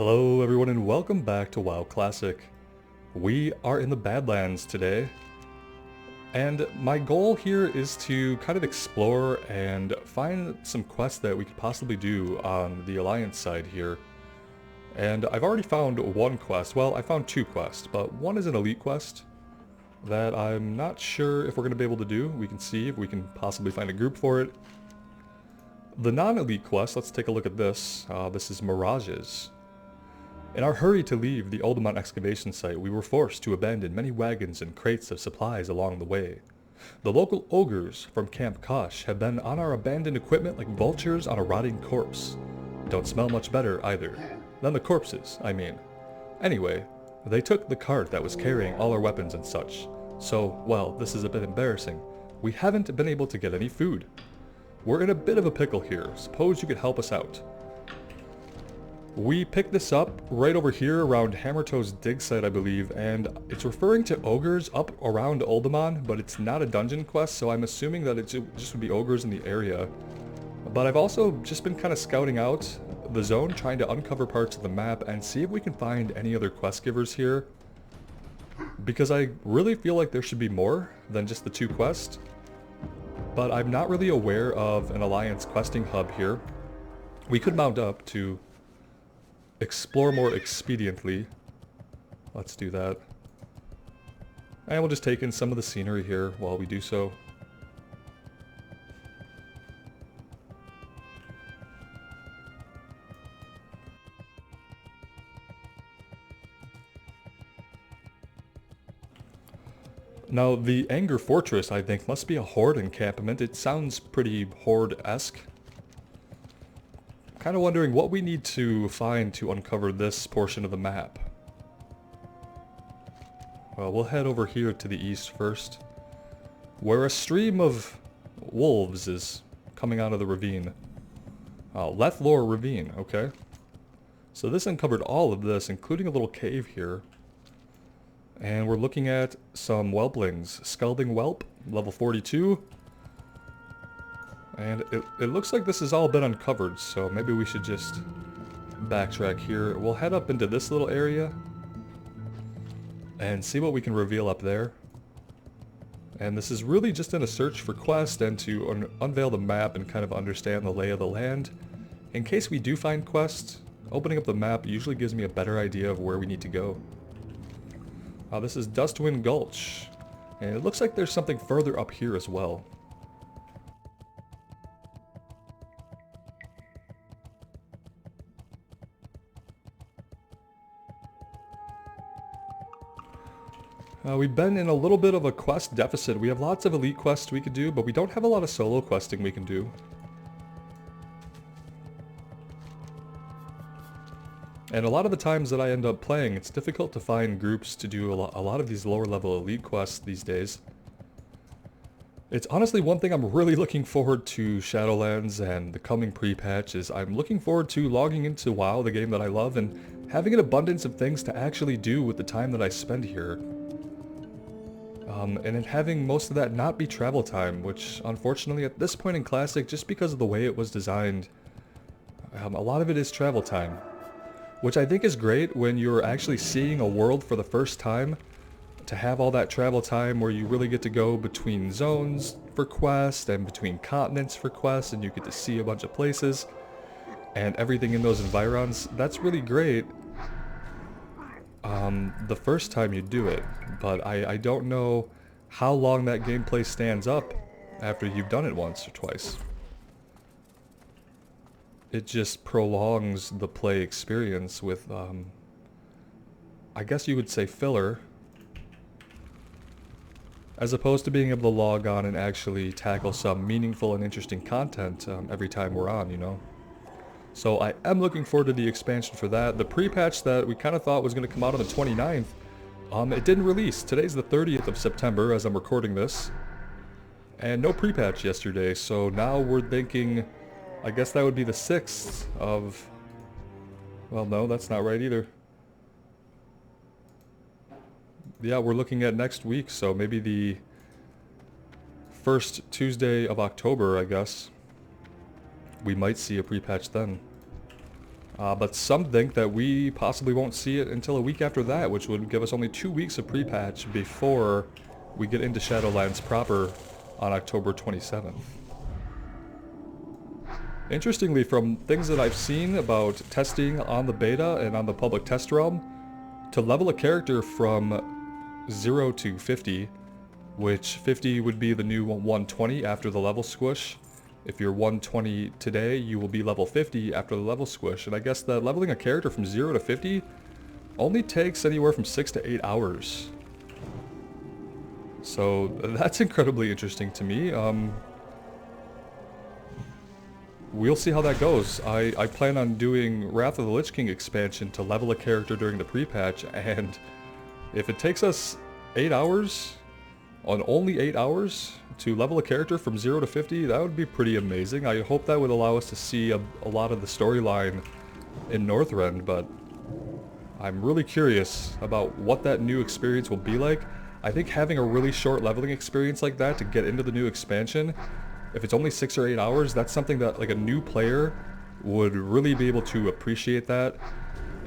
Hello everyone and welcome back to WoW Classic. We are in the Badlands today, and my goal here is to kind of explore and find some quests that we could possibly do on the Alliance side here. And I've already found one quest. Well, I found two quests, but one is an elite quest that I'm not sure if we're going to be able to do. We can see if we can possibly find a group for it. The non-elite quest, let's take a look at this. This is Mirages. In our hurry to leave the Oldemont excavation site, we were forced to abandon many wagons and crates of supplies along the way. The local ogres from Camp Kosh have been on our abandoned equipment like vultures on a rotting corpse. Don't smell much better either. Than the corpses, I mean. Anyway, they took the cart that was carrying all our weapons and such. So, well, this is a bit embarrassing. We haven't been able to get any food. We're in a bit of a pickle here. Suppose you could help us out. We picked this up right over here around Hammertoe's dig site, I believe, and it's referring to ogres up around Oldemont, but it's not a dungeon quest, so I'm assuming that it just would be ogres in the area. But I've also just been kind of scouting out the zone, trying to uncover parts of the map and see if we can find any other quest givers here. Because I really feel like there should be more than just the two quests. But I'm not really aware of an Alliance questing hub here. We could mount up to explore more expediently. Let's do that. And we'll just take in some of the scenery here while we do so. Now, the Anger Fortress, I think, must be a horde encampment. It sounds pretty horde-esque. Kind of wondering what we need to find to uncover this portion of the map. Well, we'll head over here to the east first, where a stream of wolves is coming out of the ravine. Lethlore Ravine, okay. So this uncovered all of this, including a little cave here. And we're looking at some whelplings. Scalding Whelp, level 42. And it looks like this has all been uncovered, so maybe we should just backtrack here. We'll head up into this little area and see what we can reveal up there. And this is really just in a search for quest and to unveil the map and kind of understand the lay of the land. In case we do find quests, opening up the map usually gives me a better idea of where we need to go. This is Dustwind Gulch, and it looks like there's something further up here as well. We've been in a little bit of a quest deficit. We have lots of elite quests we could do, but we don't have a lot of solo questing we can do. And a lot of the times that I end up playing, it's difficult to find groups to do a lot of these lower level elite quests these days. It's honestly one thing I'm really looking forward to Shadowlands and the coming pre-patch is I'm looking forward to logging into WoW, the game that I love, and having an abundance of things to actually do with the time that I spend here. And then having most of that not be travel time, which unfortunately at this point in Classic, just because of the way it was designed, a lot of it is travel time. Which I think is great when you're actually seeing a world for the first time, to have all that travel time where you really get to go between zones for quests and between continents for quests and you get to see a bunch of places and everything in those environs. That's really great the first time you do it, but I don't know how long that gameplay stands up after you've done it once or twice. It just prolongs the play experience with, I guess you would say filler, as opposed to being able to log on and actually tackle some meaningful and interesting content every time we're on, you know? So I am looking forward to the expansion for that. The pre-patch that we kind of thought was going to come out on the 29th, it didn't release. Today's the 30th of September as I'm recording this, and no pre-patch yesterday, so now we're thinking, I guess that would be the 6th of... Well, no, that's not right either. Yeah, we're looking at next week, so maybe the first Tuesday of October, I guess. We might see a pre-patch then. But some think that we possibly won't see it until a week after that, which would give us only 2 weeks of pre-patch before we get into Shadowlands proper on October 27th. Interestingly, from things that I've seen about testing on the beta and on the public test realm, to level a character from 0 to 50, which 50 would be the new 120 after the level squish. If you're 120 today, you will be level 50 after the level squish. And I guess that leveling a character from 0 to 50 only takes anywhere from 6 to 8 hours. So that's incredibly interesting to me. We'll see how that goes. I plan on doing Wrath of the Lich King expansion to level a character during the pre-patch, and if it takes us 8 hours, on only 8 hours, to level a character from 0 to 50, that would be pretty amazing. I hope that would allow us to see a lot of the storyline in Northrend, but I'm really curious about what that new experience will be like. I think having a really short leveling experience like that to get into the new expansion, if it's only 6 or 8 hours, that's something that like a new player would really be able to appreciate that.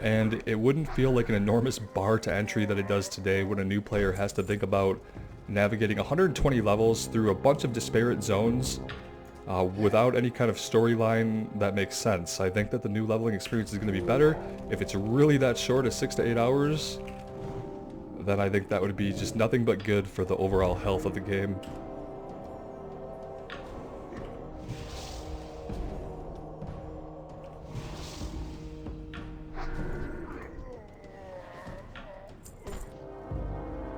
And it wouldn't feel like an enormous bar to entry that it does today when a new player has to think about navigating 120 levels through a bunch of disparate zones without any kind of storyline that makes sense. I think that the new leveling experience is going to be better. If it's really that short as 6 to 8 hours, then I think that would be just nothing but good for the overall health of the game.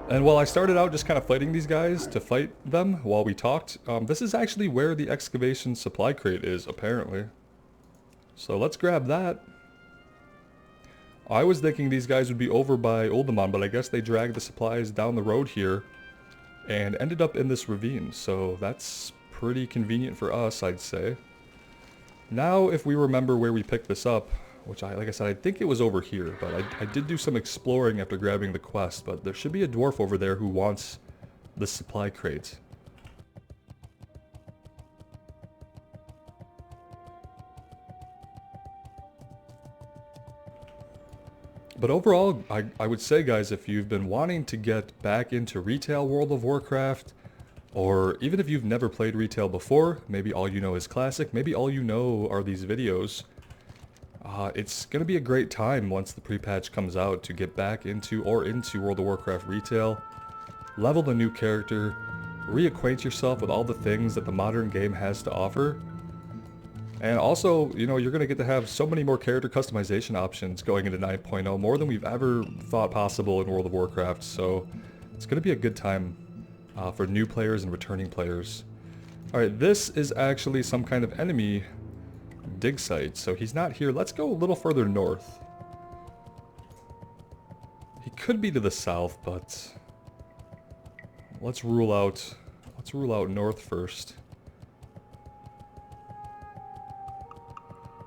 And while I started out just kind of fighting these guys to fight them while we talked, this is actually where the excavation supply crate is, apparently. So let's grab that. I was thinking these guys would be over by Uldaman, but I guess they dragged the supplies down the road here and ended up in this ravine, so that's pretty convenient for us, I'd say. Now, if we remember where we picked this up, which like I said, I think it was over here, but I did do some exploring after grabbing the quest, but there should be a dwarf over there who wants the supply crate. But overall, I would say, guys, if you've been wanting to get back into retail World of Warcraft, or even if you've never played retail before, maybe all you know is classic, maybe all you know are these videos, it's going to be a great time once the pre-patch comes out to get back into World of Warcraft retail, level the new character, reacquaint yourself with all the things that the modern game has to offer. And also, you know, you're going to get to have so many more character customization options going into 9.0, more than we've ever thought possible in World of Warcraft, so it's going to be a good time for new players and returning players. Alright, this is actually some kind of enemy dig site, so he's not here. Let's go a little further north. He could be to the south, but let's rule out north first.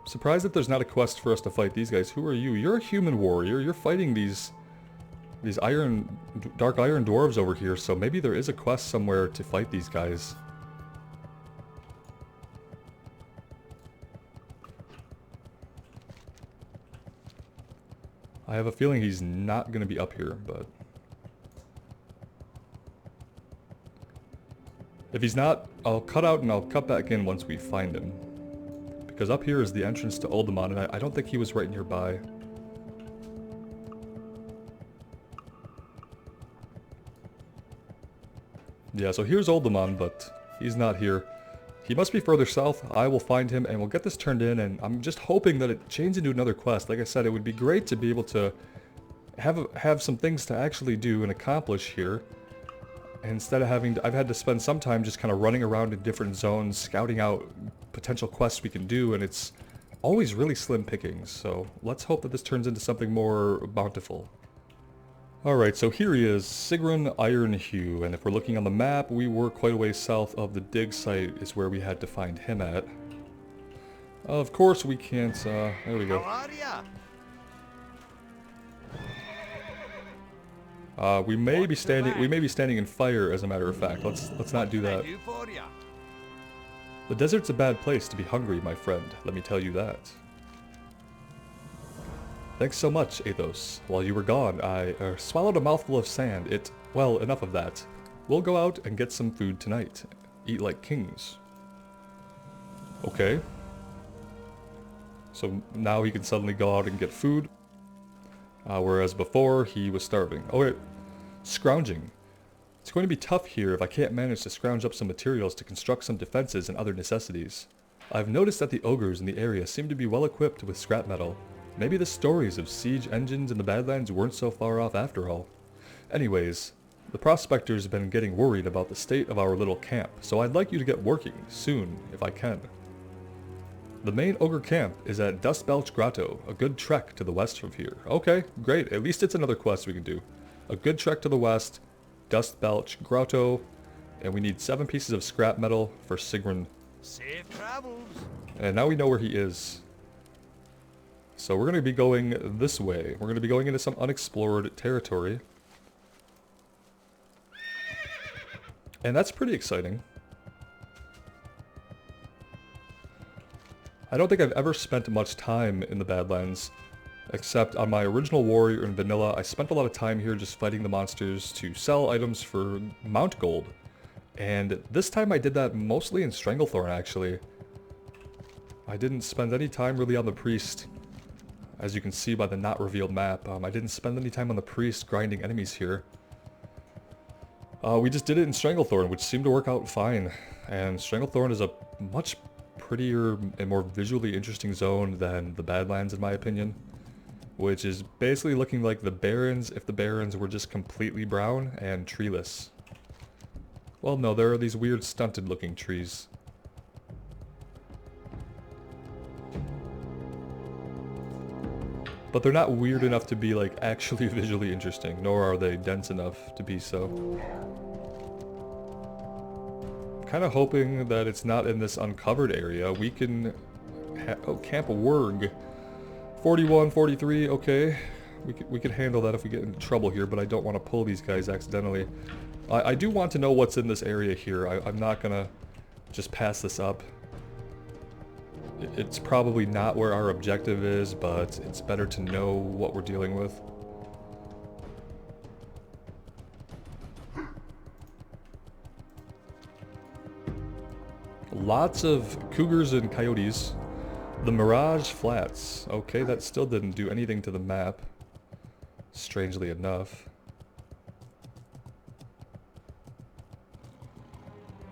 Surprised that there's not a quest for us to fight these guys. Who are you? You're a human warrior. You're fighting these dark iron dwarves over here, so maybe there is a quest somewhere to fight these guys. I have a feeling he's not going to be up here, but if he's not, I'll cut out and I'll cut back in once we find him. Because up here is the entrance to Uldaman, and I don't think he was right nearby. Yeah, so here's Uldaman, but he's not here. He must be further south. I will find him and we'll get this turned in, and I'm just hoping that it changes into another quest. Like I said, it would be great to be able to have some things to actually do and accomplish here. Instead of I've had to spend some time just kind of running around in different zones, scouting out potential quests we can do, and it's always really slim pickings. So let's hope that this turns into something more bountiful. Alright, so here he is, Sigrun Ironhue, and if we're looking on the map, we were quite a ways south of the dig site is where we had to find him at. Of course we can't, there we go. We may be standing in fire, as a matter of fact. Let's not do that. The desert's a bad place to be hungry, my friend, let me tell you that. Thanks so much, Athos. While you were gone, I swallowed a mouthful of sand. Well, enough of that. We'll go out and get some food tonight. Eat like kings. Okay. So now he can suddenly go out and get food. Whereas before, he was starving. Oh wait, scrounging. It's going to be tough here if I can't manage to scrounge up some materials to construct some defenses and other necessities. I've noticed that the ogres in the area seem to be well equipped with scrap metal. Maybe the stories of siege engines in the Badlands weren't so far off after all. Anyways, the prospector's been getting worried about the state of our little camp, so I'd like you to get working, soon, if I can. The main ogre camp is at Dustbelch Grotto, a good trek to the west from here. Okay, great, at least it's another quest we can do. A good trek to the west, Dustbelch Grotto, and we need 7 pieces of scrap metal for Sigrun. Safe travels. And now we know where he is. So we're going to be going this way. We're going to be going into some unexplored territory. And that's pretty exciting. I don't think I've ever spent much time in the Badlands, except on my original warrior in vanilla. I spent a lot of time here just fighting the monsters to sell items for mount gold. And this time I did that mostly in Stranglethorn, actually. I didn't spend any time really on the priest. As you can see by the not revealed map, I didn't spend any time on the priest grinding enemies here. We just did it in Stranglethorn, which seemed to work out fine. And Stranglethorn is a much prettier and more visually interesting zone than the Badlands, in my opinion. Which is basically looking like the Barrens if the Barrens were just completely brown and treeless. Well, no, there are these weird stunted looking trees. But they're not weird enough to be like actually visually interesting, nor are they dense enough to be so. Kind of hoping that it's not in this uncovered area. We can... oh, Camp Wurg. 41, 43, okay. We could handle that if we get into trouble here, but I don't want to pull these guys accidentally. I do want to know what's in this area here. I'm not gonna just pass this up. It's probably not where our objective is, but it's better to know what we're dealing with. Lots of cougars and coyotes. The Mirage Flats. Okay, that still didn't do anything to the map. Strangely enough.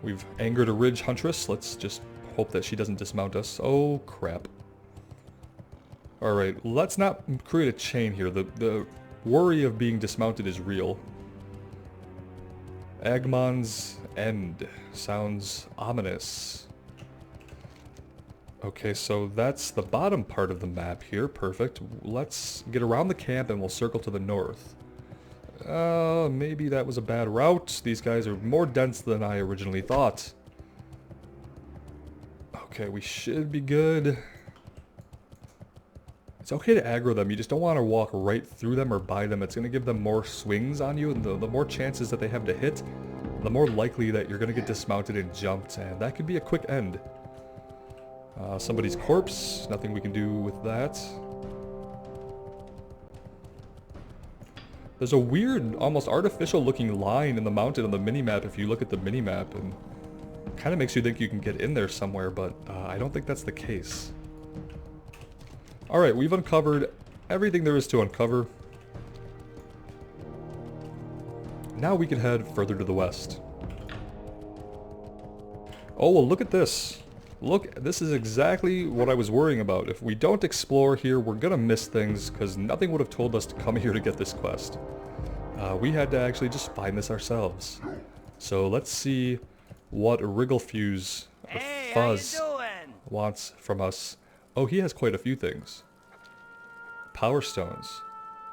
We've angered a Ridge Huntress. Let's just hope that she doesn't dismount us. Oh, crap. Alright, let's not create a chain here. The worry of being dismounted is real. Agmon's End. Sounds ominous. Okay, so that's the bottom part of the map here. Perfect. Let's get around the camp and we'll circle to the north. Maybe that was a bad route. These guys are more dense than I originally thought. Okay, we should be good. It's okay to aggro them, you just don't want to walk right through them or by them. It's going to give them more swings on you, and the more chances that they have to hit, the more likely that you're going to get dismounted and jumped, and that could be a quick end. Somebody's corpse, nothing we can do with that. There's a weird, almost artificial looking line in the mountain on the minimap if you look at the minimap, and kind of makes you think you can get in there somewhere, but I don't think that's the case. Alright, we've uncovered everything there is to uncover. Now we can head further to the west. Oh, well, look at this. Look, this is exactly what I was worrying about. If we don't explore here, we're gonna miss things, because nothing would have told us to come here to get this quest. We had to actually just find this ourselves. So let's see what Wrigglefuse or Fuzz wants from us. Oh, he has quite a few things. Power Stones.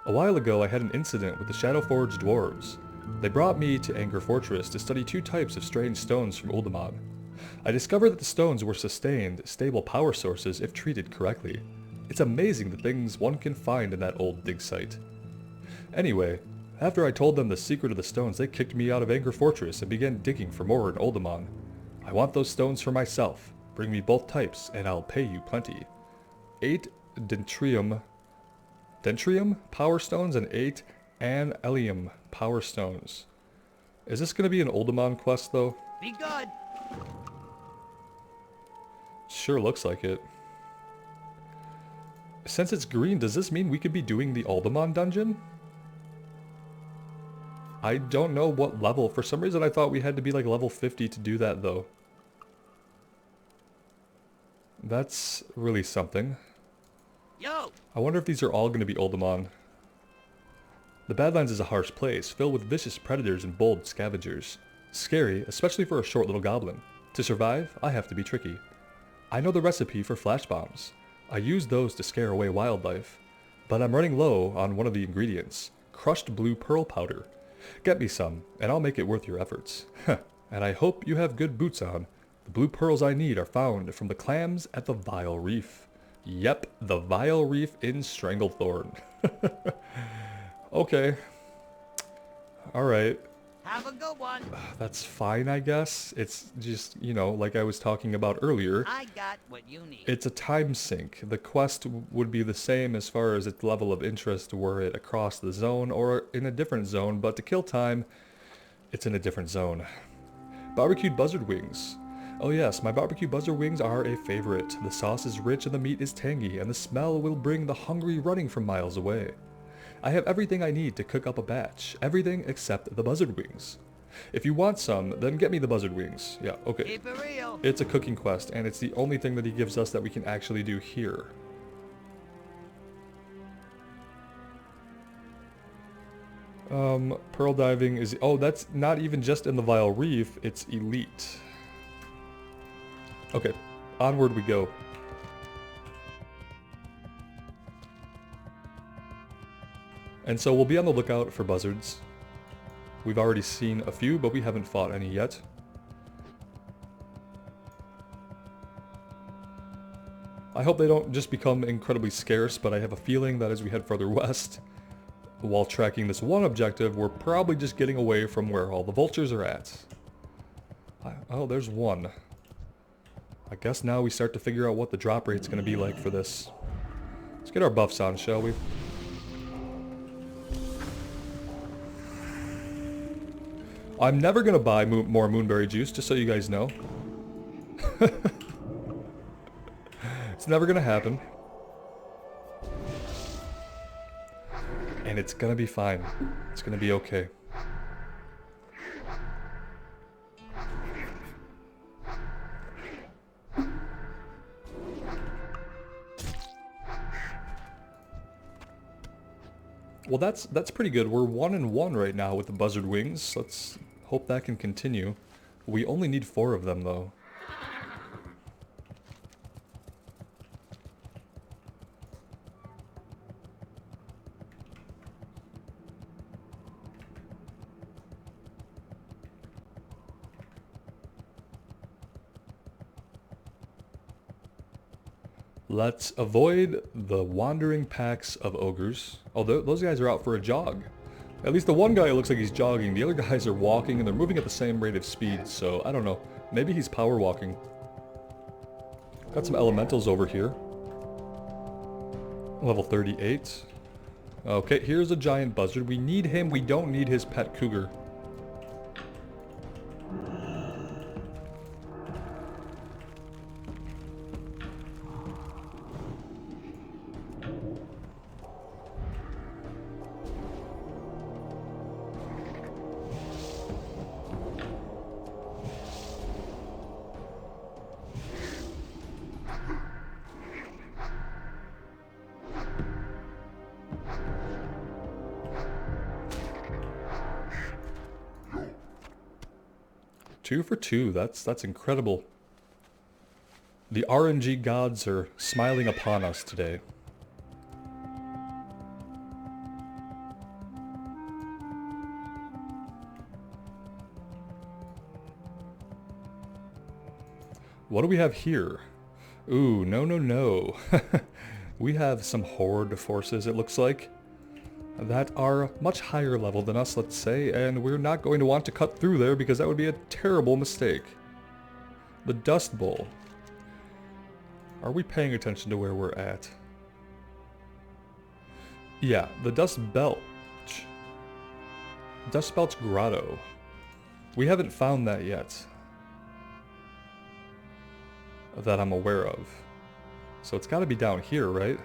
A while ago, I had an incident with the Shadowforged dwarves. They brought me to Anger Fortress to study 2 types of strange stones from Uldaman. I discovered that the stones were sustained, stable power sources if treated correctly. It's amazing the things one can find in that old dig site. Anyway, after I told them the secret of the stones, they kicked me out of Anger Fortress and began digging for more in Uldaman. I want those stones for myself. Bring me both types, and I'll pay you plenty. 8 Dentrium Dentrium Power Stones and 8 Anelium Power Stones. Is this going to be an Oldemon quest though? Be good. Sure looks like it. Since it's green, does this mean we could be doing the Oldemon dungeon? I don't know what level. For some reason I thought we had to be like level 50 to do that though. That's really something. Yo! I wonder if these are all going to be Oldemon. The Badlands is a harsh place, filled with vicious predators and bold scavengers. Scary, especially for a short little goblin. To survive, I have to be tricky. I know the recipe for flash bombs. I use those to scare away wildlife. But I'm running low on one of the ingredients. Crushed blue pearl powder. Get me some, and I'll make it worth your efforts. And I hope you have good boots on. The blue pearls I need are found from the clams at the Vile Reef. Yep, the Vile Reef in Stranglethorn. Okay. Alright. Have a good one. That's fine, I guess. It's just, you know, like I was talking about earlier. I got what you need. It's a time sink. The quest would be the same as far as its level of interest were it across the zone or in a different zone, but to kill time, it's in a different zone. Barbecued buzzard wings. Oh yes, my barbecue buzzard wings are a favorite. The sauce is rich and the meat is tangy, and the smell will bring the hungry running from miles away. I have everything I need to cook up a batch. Everything except the buzzard wings. If you want some, then get me the buzzard wings. Yeah, okay. Keep it real. It's a cooking quest, and it's the only thing that he gives us that we can actually do here. Pearl diving is... Oh, that's not even just in the Vile Reef, it's elite. Okay, onward we go. And so we'll be on the lookout for buzzards. We've already seen a few, but we haven't fought any yet. I hope they don't just become incredibly scarce, but I have a feeling that as we head further west, while tracking this one objective, we're probably just getting away from where all the vultures are at. Oh, there's one. I guess now we start to figure out what the drop rate's going to be like for this. Let's get our buffs on, shall we? I'm never going to buy more moonberry juice, just so you guys know. It's never going to happen. And it's going to be fine. It's going to be okay. Well, that's pretty good. We're 1-1 right now with the buzzard wings. Let's hope that can continue. We only need 4 of them, though. Let's avoid the wandering packs of ogres. Oh, those guys are out for a jog. At least the one guy looks like he's jogging. The other guys are walking, and they're moving at the same rate of speed, so I don't know. Maybe he's power walking. Got some elementals over here. Level 38. Okay, here's a giant buzzard. We need him. We don't need his pet cougar. Two for 2, that's incredible. The RNG gods are smiling upon us today. What do we have here? Ooh, no. We have some horde forces, it looks like, that are much higher level than us, let's say, and we're not going to want to cut through there because that would be a terrible mistake. The Dust Bowl. Are we paying attention to where we're at? Yeah, the Dust Belch. Dust Belch Grotto. We haven't found that yet. That I'm aware of. So it's gotta be down here, right?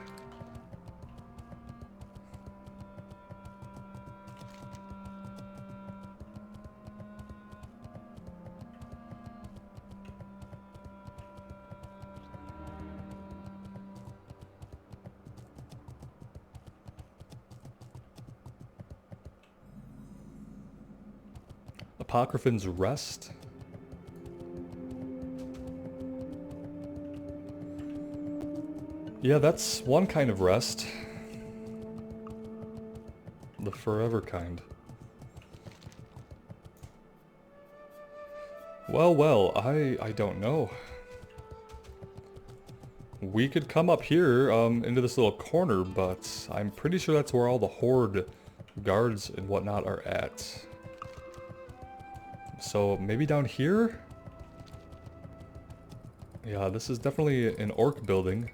Apocryphan's Rest. Yeah, that's one kind of rest. The forever kind. Well, I don't know. We could come up here into this little corner, but I'm pretty sure that's where all the Horde guards and whatnot are at. So maybe down here? Yeah, this is definitely an orc building.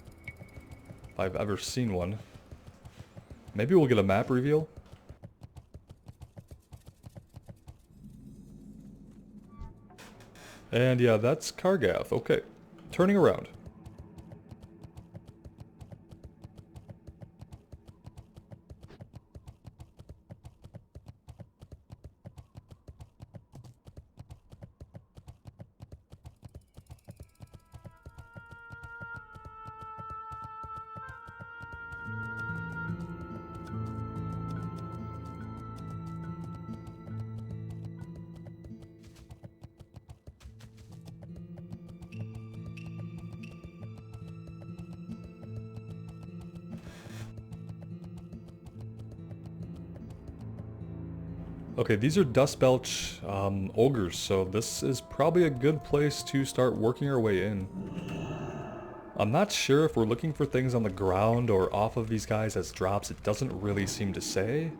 If I've ever seen one. Maybe we'll get a map reveal. And yeah, that's Kargath. Okay. Turning around. Okay, these are Dust Belch Ogres, so this is probably a good place to start working our way in. I'm not sure if we're looking for things on the ground or off of these guys as drops. It doesn't really seem to say.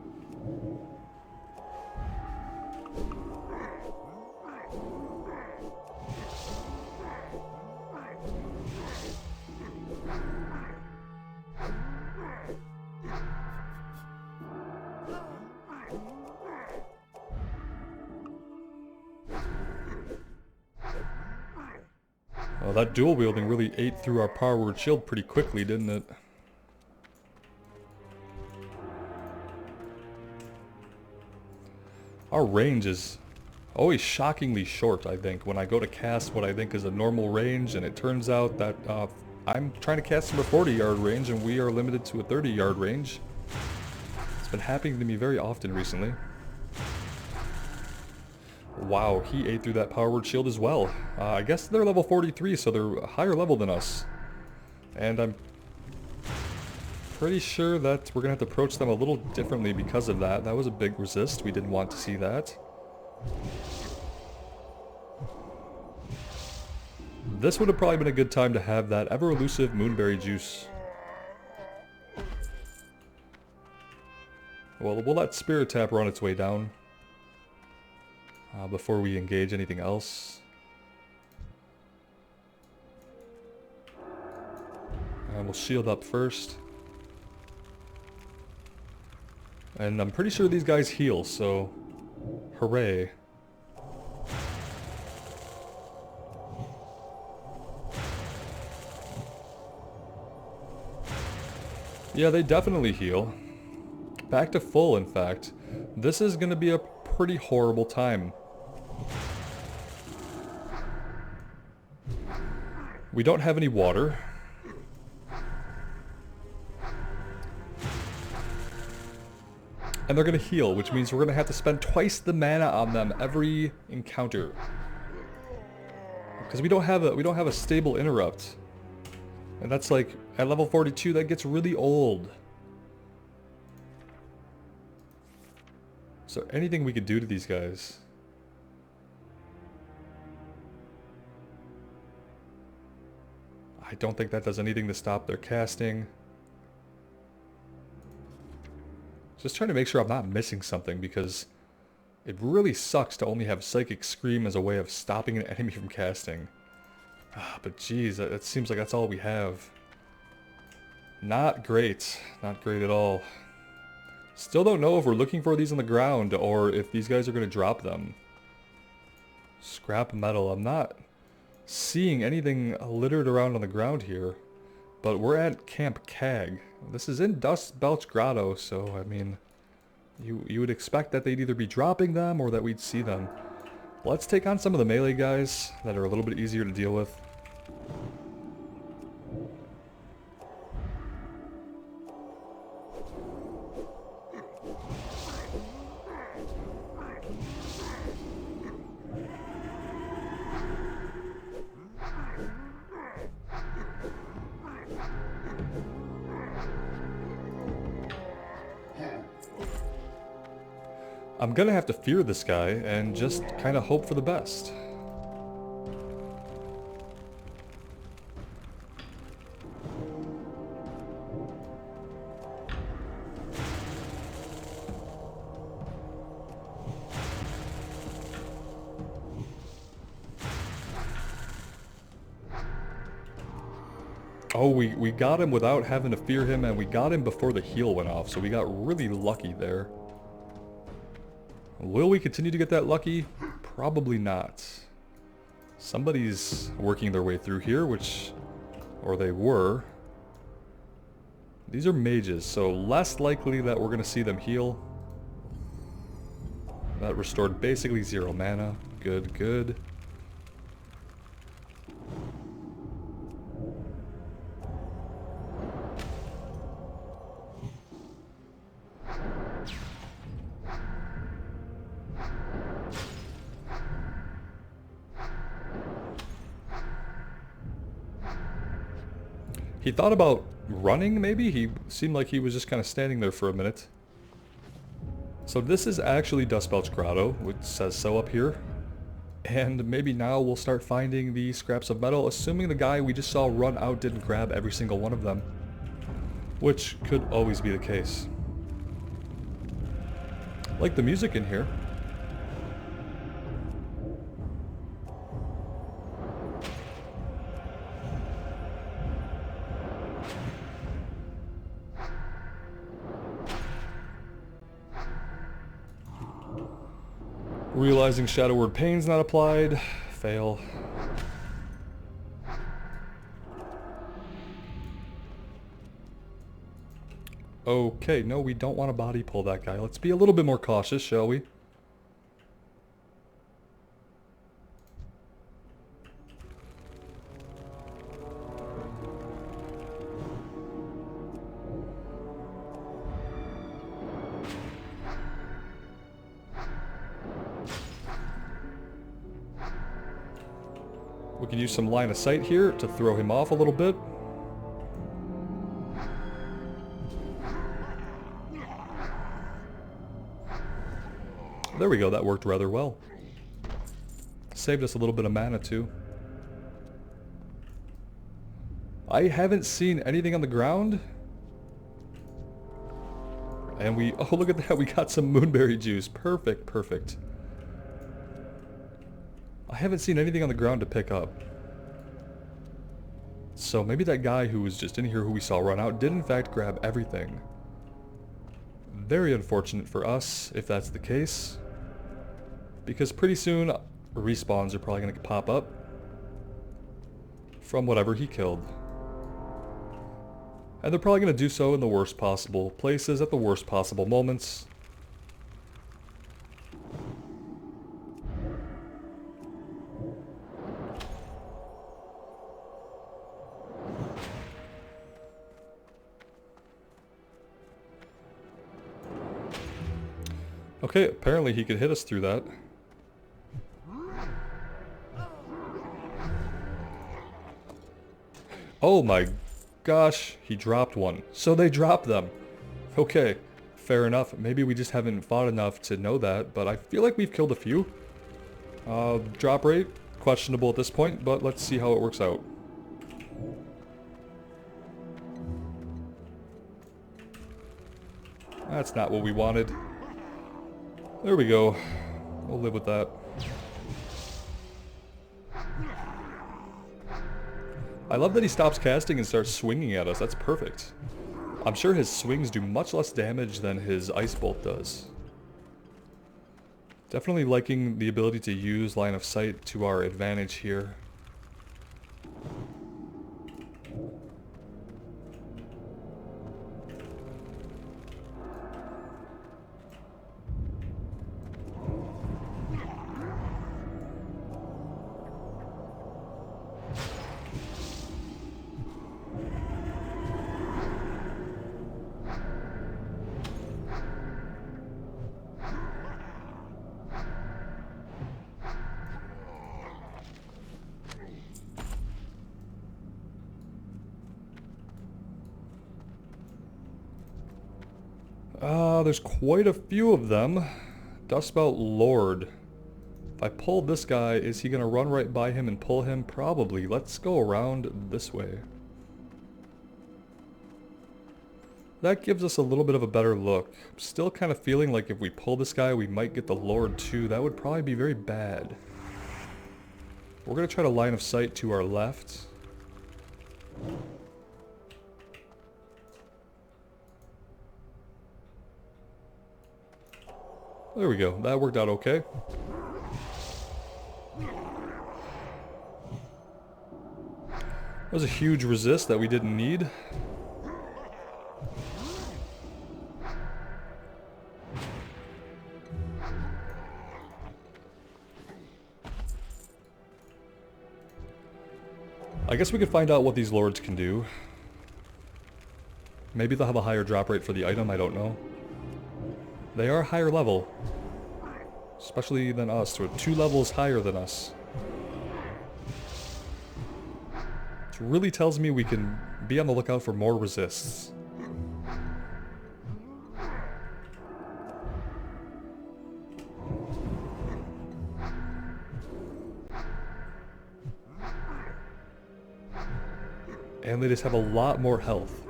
Well, that dual wielding really ate through our power word shield pretty quickly, didn't it? Our range is always shockingly short, I think, when I go to cast what I think is a normal range, and it turns out that I'm trying to cast from a 40-yard range, and we are limited to a 30-yard range. It's been happening to me very often recently. Wow, he ate through that power word shield as well. I guess they're level 43, so they're a higher level than us. And I'm pretty sure that we're going to have to approach them a little differently because of that. That was a big resist. We didn't want to see that. This would have probably been a good time to have that ever-elusive moonberry juice. Well, we'll let Spirit Tap run its way down. Before we engage anything else. And we'll shield up first. And I'm pretty sure these guys heal, so hooray. Yeah, they definitely heal. Back to full, in fact. This is going to be a pretty horrible time. We don't have any water. And they're going to heal, which means we're going to have to spend twice the mana on them every encounter. Because we don't have a stable interrupt. And that's like, at level 42, that gets really old. Is there anything we could do to these guys? I don't think that does anything to stop their casting. Just trying to make sure I'm not missing something, because it really sucks to only have Psychic Scream as a way of stopping an enemy from casting. But geez, it seems like that's all we have. Not great. Not great at all. Still don't know if we're looking for these on the ground or if these guys are going to drop them. Scrap metal. I'm not seeing anything littered around on the ground here. But we're at Camp Cag. This is in Dust Belch Grotto, so I mean, you would expect that they'd either be dropping them or that we'd see them. Let's take on some of the melee guys that are a little bit easier to deal with. I'm gonna have to fear this guy and just kind of hope for the best. Oh, we got him without having to fear him, and we got him before the heal went off, so we got really lucky there. Will we continue to get that lucky? Probably not. Somebody's working their way through here, or they were. These are mages, so less likely that we're going to see them heal. That restored basically 0 mana. Good, good. He thought about running, maybe? He seemed like he was just kind of standing there for a minute. So this is actually Dust Belch Grotto, which says so up here. And maybe now we'll start finding the scraps of metal, assuming the guy we just saw run out didn't grab every single one of them. Which could always be the case. Like the music in here. Realizing Shadow Word Pain's not applied. Fail. Okay, no, we don't want to body pull that guy. Let's be a little bit more cautious, shall we? We can use some line of sight here to throw him off a little bit. There we go, that worked rather well. Saved us a little bit of mana too. I haven't seen anything on the ground. And oh look at that, we got some moonberry juice. Perfect, perfect. I haven't seen anything on the ground to pick up. So maybe that guy who was just in here who we saw run out did in fact grab everything. Very unfortunate for us if that's the case. Because pretty soon respawns are probably going to pop up from whatever he killed. And they're probably going to do so in the worst possible places at the worst possible moments. Okay, apparently he could hit us through that. Oh my gosh, he dropped one. So they dropped them. Okay, fair enough. Maybe we just haven't fought enough to know that, but I feel like we've killed a few. Drop rate, questionable at this point, but let's see how it works out. That's not what we wanted. There we go. We'll live with that. I love that he stops casting and starts swinging at us. That's perfect. I'm sure his swings do much less damage than his ice bolt does. Definitely liking the ability to use line of sight to our advantage here. There's quite a few of them. Dustbout Lord. If I pull this guy, is he gonna run right by him and pull him? Probably. Let's go around this way. That gives us a little bit of a better look. I'm still kind of feeling like if we pull this guy, we might get the Lord too. That would probably be very bad. We're gonna try to line of sight to our left. There we go. That worked out okay. That was a huge resist that we didn't need. I guess we could find out what these lords can do. Maybe they'll have a higher drop rate for the item, I don't know. They are higher level. Especially than us, so 2 levels higher than us. Which really tells me we can be on the lookout for more resists. And they just have a lot more health.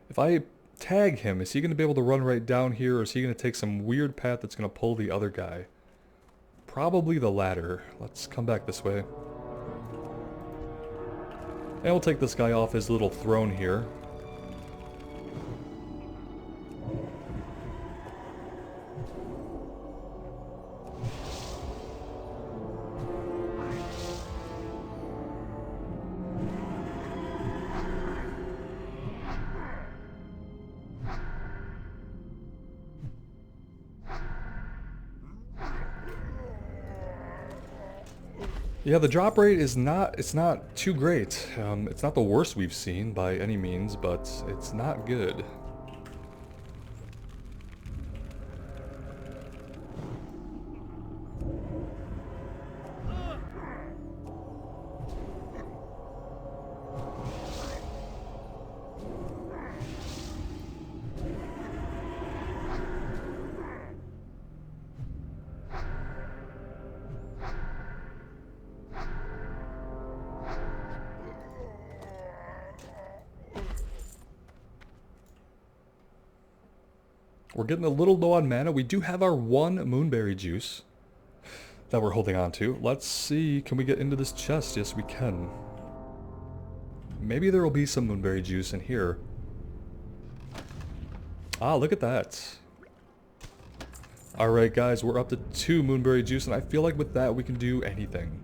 If I tag him, is he going to be able to run right down here, or is he going to take some weird path that's going to pull the other guy? Probably the latter. Let's come back this way. And we'll take this guy off his little throne here. Yeah, the drop rate is it's not too great. It's not the worst we've seen by any means, but it's not good. We're getting a little low on mana. We do have our 1 moonberry juice that we're holding on to. Let's see, can we get into this chest? Yes, we can. Maybe there will be some moonberry juice in here. Ah, look at that. Alright guys, we're up to 2 moonberry juice, and I feel like with that we can do anything.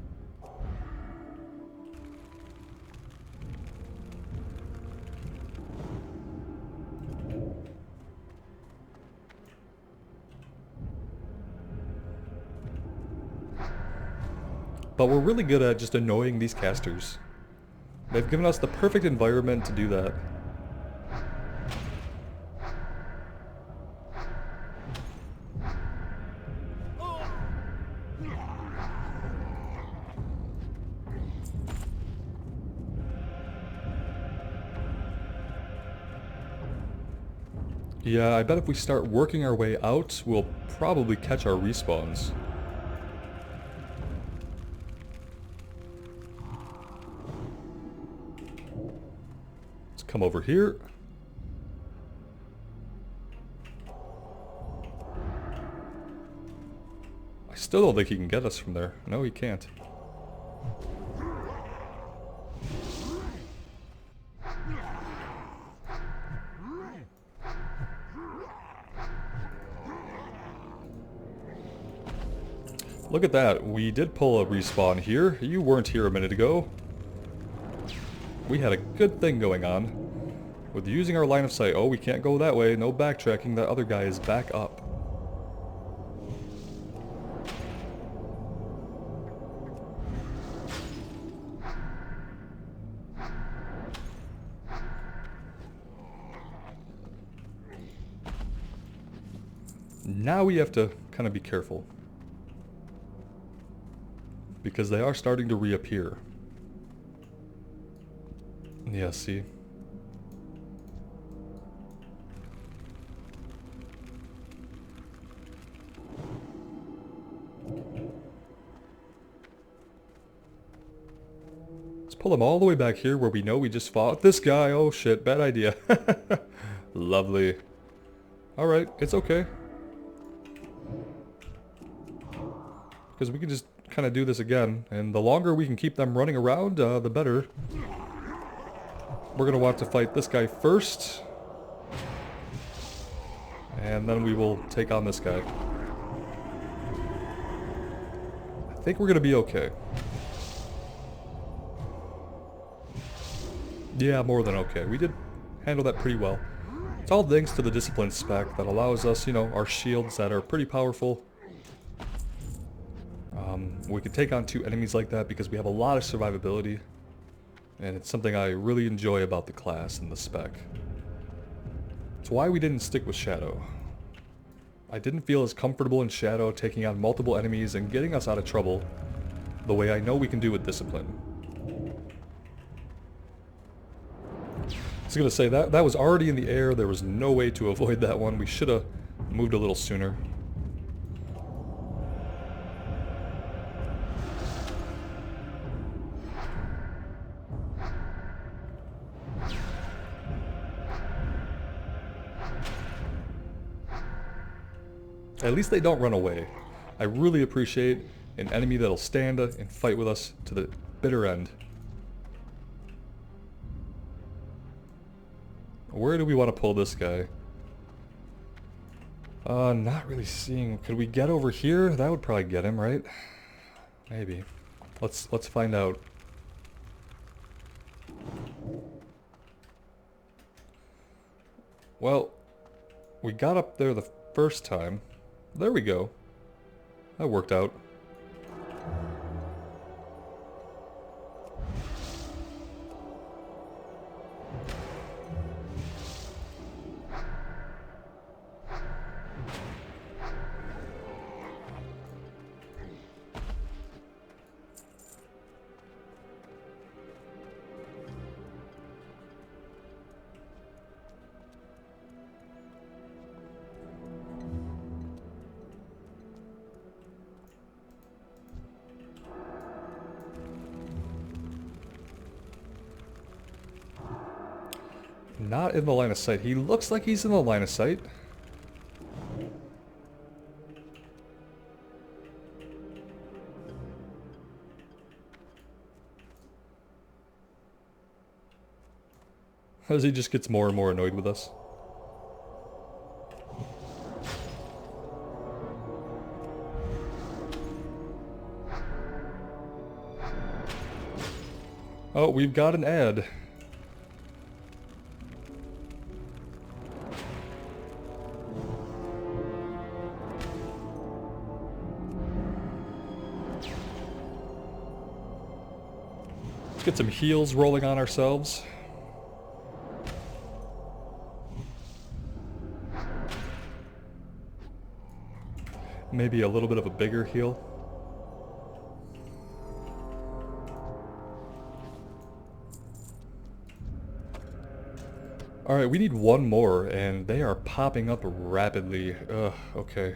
But we're really good at just annoying these casters. They've given us the perfect environment to do that. Yeah, I bet if we start working our way out, we'll probably catch our respawns. Come over here. I still don't think he can get us from there. No, he can't. Look at that. We did pull a respawn here. You weren't here a minute ago. We had a good thing going on. With using our line of sight. Oh, we can't go that way. No backtracking. That other guy is back up. Now we have to kind of be careful. Because they are starting to reappear. Yeah, see? Let's pull them all the way back here where we know we just fought this guy. Oh shit, bad idea. Lovely. Alright, it's okay. Because we can just kind of do this again, and the longer we can keep them running around, the better. We're going to want to fight this guy first, and then we will take on this guy. I think we're going to be okay. Yeah, more than okay. We did handle that pretty well. It's all thanks to the discipline spec that allows us, you know, our shields that are pretty powerful. We can take on 2 enemies like that because we have a lot of survivability. And it's something I really enjoy about the class and the spec. It's why we didn't stick with Shadow. I didn't feel as comfortable in Shadow taking on multiple enemies and getting us out of trouble the way I know we can do with Discipline. I was gonna say, that was already in the air. There was no way to avoid that one. We should have moved a little sooner. At least they don't run away. I really appreciate an enemy that'll stand and fight with us to the bitter end. Where do we want to pull this guy? Not really seeing. Could we get over here? That would probably get him, right? Maybe. Let's find out. Well, we got up there the first time. There we go. That worked out. Not in the line of sight. He looks like he's in the line of sight. As he just gets more and more annoyed with us. Oh, we've got an ad. Let's get some heals rolling on ourselves. Maybe a little bit of a bigger heal. Alright, we need one more, and they are popping up rapidly. Ugh, okay.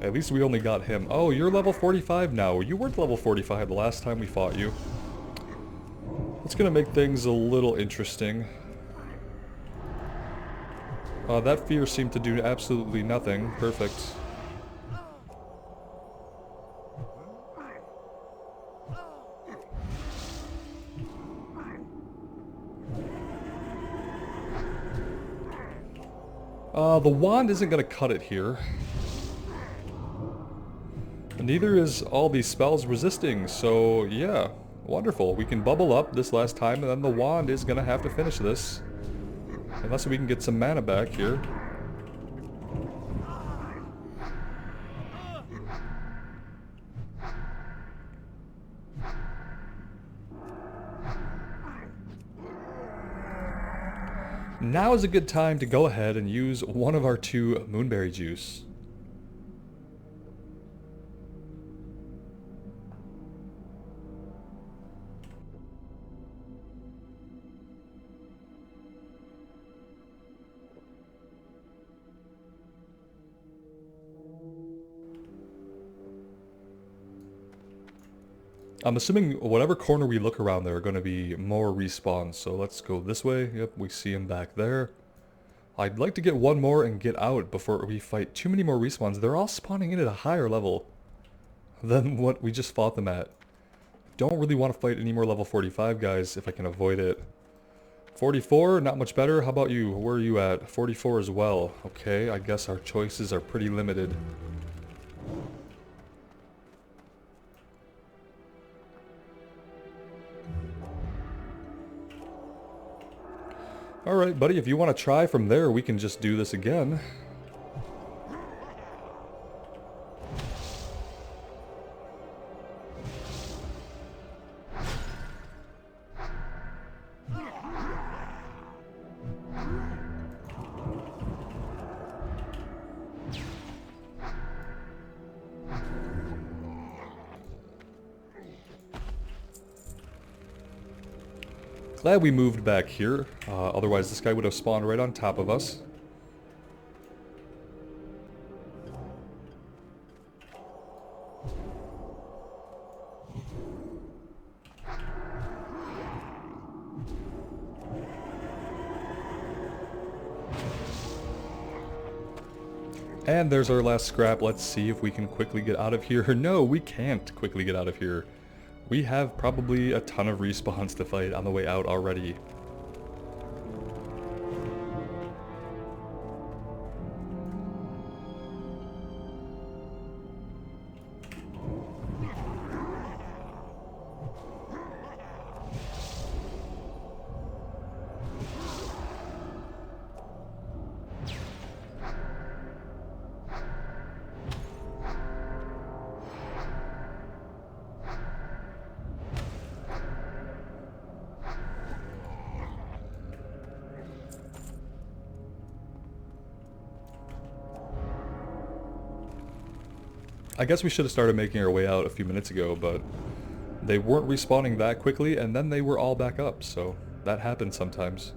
At least we only got him. Oh, you're level 45 now. You weren't level 45 the last time we fought you. That's gonna make things a little interesting. That fear seemed to do absolutely nothing. Perfect. The wand isn't gonna cut it here. Neither is all these spells resisting, so yeah, wonderful. We can bubble up this last time, and then the wand is gonna have to finish this. Unless we can get some mana back here. Now is a good time to go ahead and use one of our 2 moonberry juice. I'm assuming whatever corner we look around there are going to be more respawns, so let's go this way. Yep, we see him back there. I'd like to get one more and get out before we fight too many more respawns. They're all spawning in at a higher level than what we just fought them at. Don't really want to fight any more level 45 guys if I can avoid it. 44, not much better. How about you? Where are you at? 44 as well. Okay, I guess our choices are pretty limited. Alright, buddy, if you want to try from there, we can just do this again. Glad we moved back here, otherwise this guy would have spawned right on top of us. And there's our last scrap. Let's see if we can quickly get out of here. No, we can't quickly get out of here. We have probably a ton of respawns to fight on the way out already. I guess we should have started making our way out a few minutes ago, but they weren't respawning that quickly, and then they were all back up, so that happens sometimes.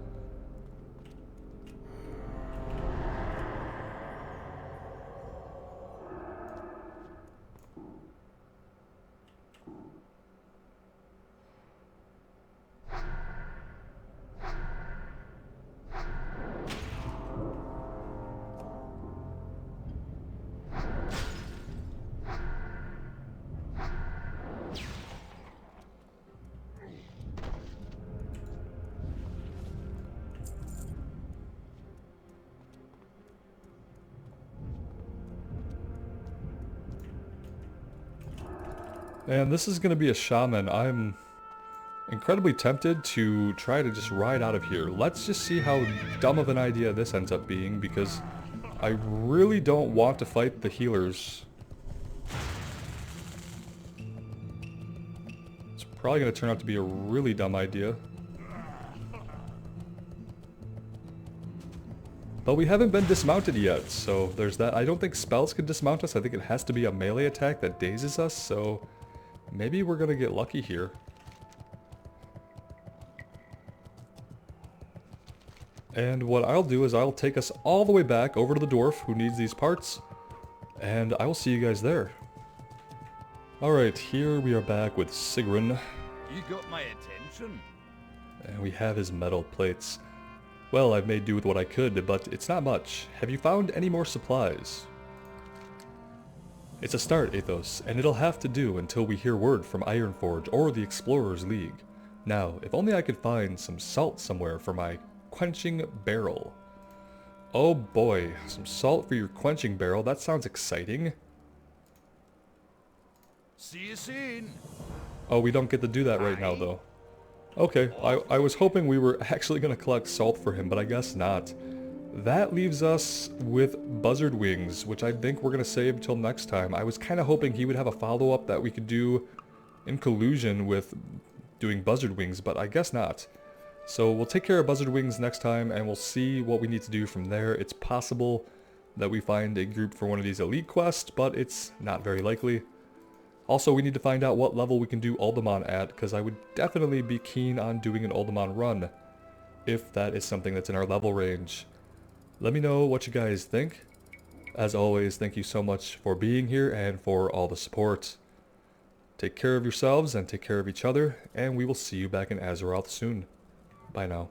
And this is going to be a shaman. I'm incredibly tempted to try to just ride out of here. Let's just see how dumb of an idea this ends up being, because I really don't want to fight the healers. It's probably going to turn out to be a really dumb idea. But we haven't been dismounted yet, so there's that. I don't think spells can dismount us. I think it has to be a melee attack that dazes us, so maybe we're gonna get lucky here. And what I'll do is I'll take us all the way back over to the dwarf who needs these parts, and I will see you guys there. Alright, here we are back with Sigrun. You got my attention. And we have his metal plates. Well, I've made do with what I could, but it's not much. Have you found any more supplies? It's a start, Athos, and it'll have to do until we hear word from Ironforge or the Explorers League. Now, if only I could find some salt somewhere for my quenching barrel. Oh boy, some salt for your quenching barrel, that sounds exciting. See you soon. Oh, we don't get to do that right now, though. Okay, I was hoping we were actually going to collect salt for him, but I guess not. That leaves us with Buzzard Wings, which I think we're going to save till next time. I was kind of hoping he would have a follow-up that we could do in collusion with doing Buzzard Wings, but I guess not. So we'll take care of Buzzard Wings next time, and we'll see what we need to do from there. It's possible that we find a group for one of these elite quests, but it's not very likely. Also, we need to find out what level we can do Alderman at, because I would definitely be keen on doing an Alderman run, if that is something that's in our level range. Let me know what you guys think. As always, thank you so much for being here and for all the support. Take care of yourselves and take care of each other, and we will see you back in Azeroth soon. Bye now.